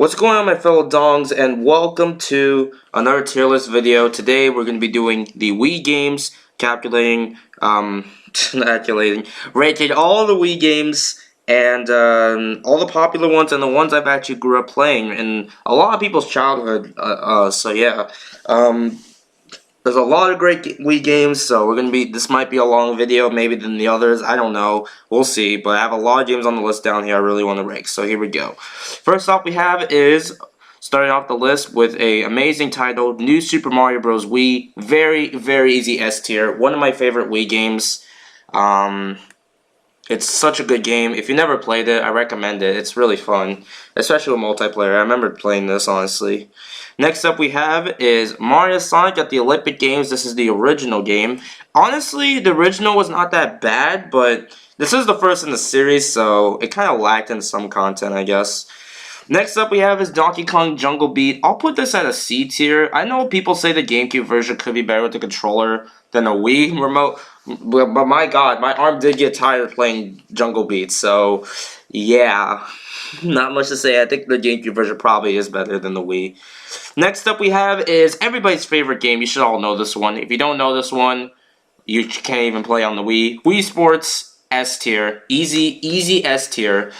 What's going on, my fellow dongs, and welcome to another tier list video. Today we're going to be doing the Wii games, rating all the Wii games and all the popular ones and the ones I've actually grew up playing in a lot of people's childhood. There's a lot of great Wii games, so this might be a long video, maybe than the others, I don't know, we'll see, but I have a lot of games on the list down here I really want to rank, so here we go. First off we have is, starting off the list with a amazing title, New Super Mario Bros. Wii, very easy S tier, one of my favorite Wii games. It's such a good game. If you never played it, I recommend it. It's really fun, especially with multiplayer. I remember playing this, honestly. Next up we have is Mario Sonic at the Olympic Games. This is the original game. Honestly, the original was not that bad, but this is the first in the series, so it kind of lacked in some content, I guess. Next up we have is Donkey Kong Jungle Beat. I'll put this at a C tier. I know people say the GameCube version could be better with the controller than a Wii remote, but my god, my arm did get tired playing Jungle Beat, so yeah, not much to say. I think the GameCube version probably is better than the Wii. Next up we have is everybody's favorite game. You should all know this one. If you don't know this one, you can't even play on the Wii. Wii Sports, S tier. Easy S tier.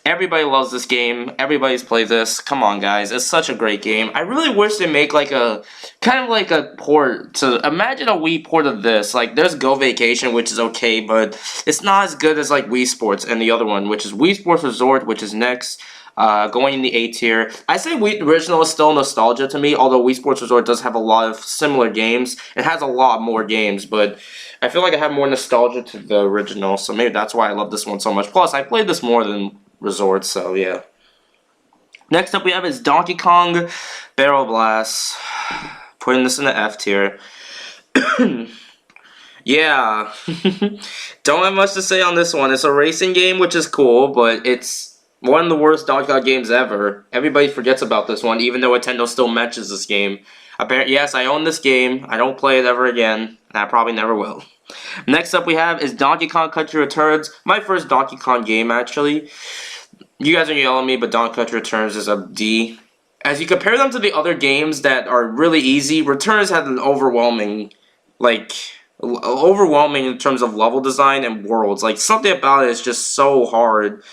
Everybody loves this game. Everybody's played this. Come on, guys. It's such a great game. I really wish they make like a kind of like a port to imagine a Wii port of this. Like there's Go Vacation, which is okay, but it's not as good as like Wii Sports and the other one, which is Wii Sports Resort, which is next. Going in the A tier. I say Wii Original is still nostalgia to me, although Wii Sports Resort does have a lot of similar games. It has a lot more games, but I feel like I have more nostalgia to the original, so maybe that's why I love this one so much. Plus, I played this more than Resort, so yeah. Next up we have is Donkey Kong Barrel Blast. Putting this in the F tier. Yeah. Don't have much to say on this one. It's a racing game, which is cool, but it's one of the worst Donkey Kong games ever. Everybody forgets about this one, even though Nintendo still mentions this game. Yes, I own this game. I don't play it ever again, and I probably never will. Next up we have is Donkey Kong Country Returns. My first Donkey Kong game, actually. You guys are yelling at me, but Donkey Kong Country Returns is a D. As you compare them to the other games that are really easy, Returns had an overwhelming in terms of level design and worlds. Like, something about it is just so hard.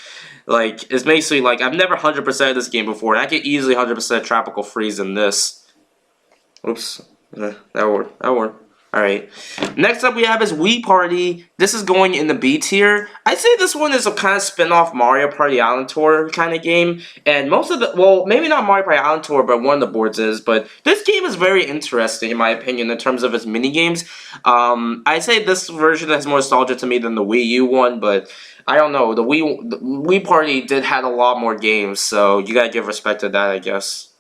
Like, it's basically like, I've never 100%ed this game before, and I could easily 100% Tropical Freeze in this. Oops. That worked. Alright. Next up we have is Wii Party. This is going in the B tier. I'd say this one is a kind of spin-off Mario Party Island Tour kind of game. And most of the, well, maybe not Mario Party Island Tour, but one of the boards is. But this game is very interesting, in my opinion, in terms of its mini-games. I'd say this version has more nostalgia to me than the Wii U one, but I don't know. The Wii Party did have a lot more games, so you gotta give respect to that, I guess.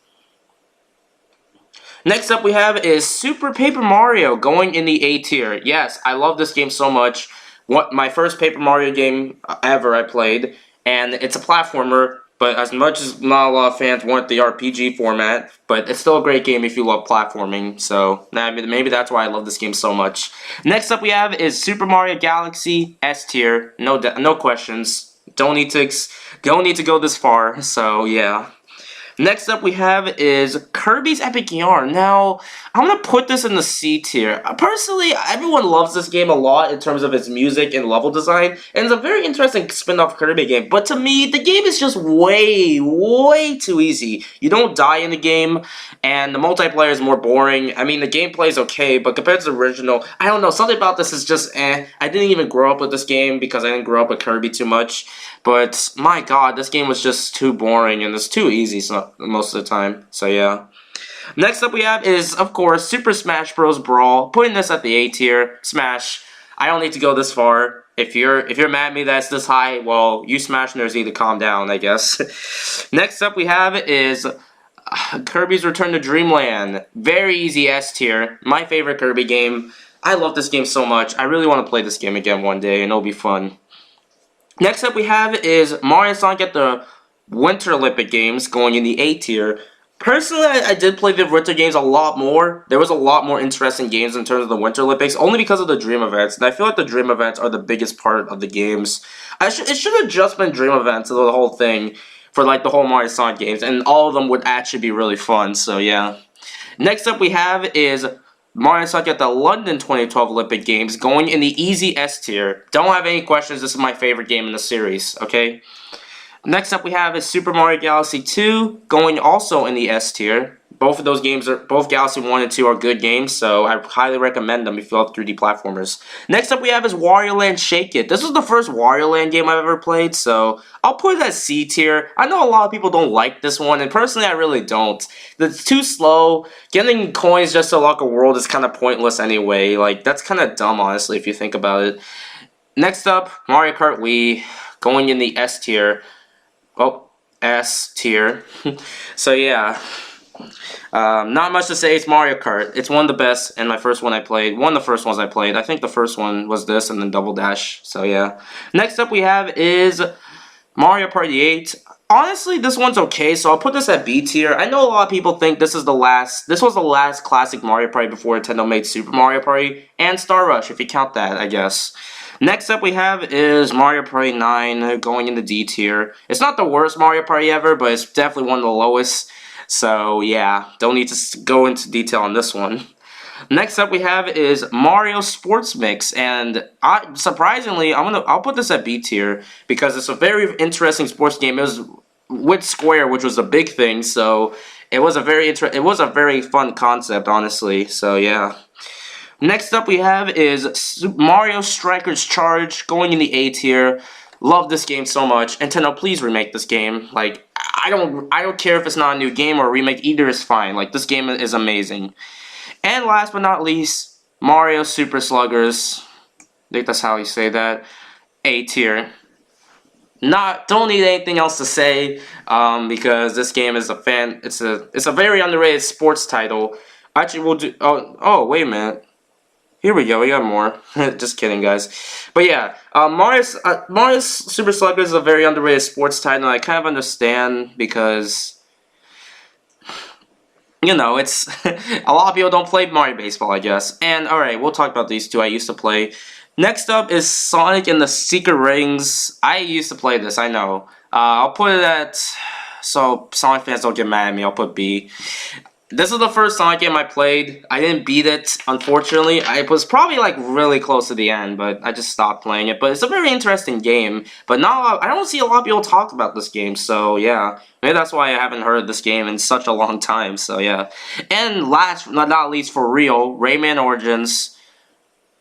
Next up we have is Super Paper Mario, going in the A tier. Yes, I love this game so much. My first Paper Mario game ever I played, and it's a platformer, but as much as not a lot of fans want the RPG format, but it's still a great game if you love platforming, so maybe that's why I love this game so much. Next up we have is Super Mario Galaxy, S tier, no questions. Don't need to go this far, so yeah. Next up we have is Kirby's Epic Yarn. Now, I'm going to put this in the C tier. Personally, everyone loves this game a lot in terms of its music and level design, and it's a very interesting spin-off Kirby game, but to me, the game is just way too easy. You don't die in the game, and the multiplayer is more boring. I mean, the gameplay is okay, but compared to the original, I don't know, something about this is just eh. I didn't even grow up with this game because I didn't grow up with Kirby too much, but my god, this game was just too boring, and it's too easy most of the time, so yeah. Next up we have is, of course, Super Smash Bros. Brawl. Putting this at the A tier. Smash. I don't need to go this far. If you're mad at me that's this high, well, you Smash nerds need to calm down, I guess. Next up we have is Kirby's Return to Dreamland. Very easy S tier. My favorite Kirby game. I love this game so much. I really want to play this game again one day, and it'll be fun. Next up we have is Mario Sonic at the Winter Olympic Games, going in the A tier. Personally, I did play the Winter Games a lot more. There was a lot more interesting games in terms of the Winter Olympics, only because of the Dream Events. And I feel like the Dream Events are the biggest part of the games. It should have just been Dream Events, the whole thing. for like the whole Mario Sonic games, and all of them would actually be really fun. So yeah. Next up we have is Mario Sonic at the London 2012 Olympic Games, going in the easy S tier. Don't have any questions. This is my favorite game in the series. Okay. Next up we have is Super Mario Galaxy 2, going also in the S tier. Both of those games both Galaxy 1 and 2 are good games, so I highly recommend them if you love 3D platformers. Next up we have is Wario Land Shake It. This was the first Wario Land game I've ever played, so I'll put it at C tier. I know a lot of people don't like this one, and personally I really don't. It's too slow. Getting coins just to unlock a world is kind of pointless anyway. Like, that's kind of dumb, honestly, if you think about it. Next up, Mario Kart Wii, going in the S tier. Oh, S tier. So yeah. Not much to say. It's Mario Kart. It's one of the best, and my first one I played. One of the first ones I played. I think the first one was this, and then Double Dash. So yeah. Next up we have is Mario Party 8. Honestly, this one's okay, so I'll put this at B tier. I know a lot of people think this was the last classic Mario Party before Nintendo made Super Mario Party and Star Rush, if you count that, I guess. Next up we have is Mario Party 9, going in the D tier. It's not the worst Mario Party ever, but it's definitely one of the lowest. So yeah, don't need to go into detail on this one. Next up we have is Mario Sports Mix, and surprisingly, I'll put this at B tier because it's a very interesting sports game. It was with Square, which was a big thing, so it was a very fun concept, honestly. So yeah. Next up we have is Mario Strikers Charge, going in the A tier. Love this game so much. Nintendo, please remake this game. Like, I don't care if it's not a new game or a remake. Either is fine. Like, this game is amazing. And last but not least, Mario Super Sluggers. I think that's how you say that. A tier. Don't need anything else to say, because this game is it's a very underrated sports title. Actually, we'll do. Oh, wait a minute. Here we go, we got more. Just kidding, guys. But yeah, Mario's Super Sluggers is a very underrated sports title, and I kind of understand because, you know, it's a lot of people don't play Mario Baseball, I guess. And alright, we'll talk about these two I used to play. Next up is Sonic and the Secret Rings. I used to play this, I know. I'll put it at, so Sonic fans don't get mad at me, I'll put B. This is the first Sonic game I played. I didn't beat it, unfortunately. I was probably like really close to the end, but I just stopped playing it. But it's a very interesting game. But I don't see a lot of people talk about this game, so yeah. Maybe that's why I haven't heard of this game in such a long time, so yeah. And last but not least, for real, Rayman Origins.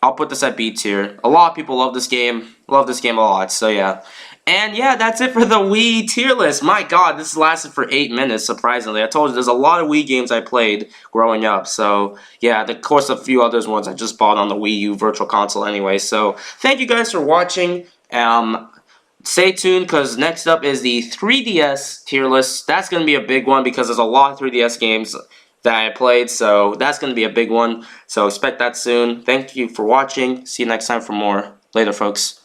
I'll put this at B tier. A lot of people love this game. Love this game a lot, so yeah. And yeah, that's it for the Wii tier list. My god, this lasted for 8 minutes, surprisingly. I told you, there's a lot of Wii games I played growing up. So, yeah, of course, a few others ones I just bought on the Wii U Virtual Console anyway. So, thank you guys for watching. Stay tuned, because next up is the 3DS tier list. That's going to be a big one, because there's a lot of 3DS games that I played. So, that's going to be a big one. So, expect that soon. Thank you for watching. See you next time for more. Later, folks.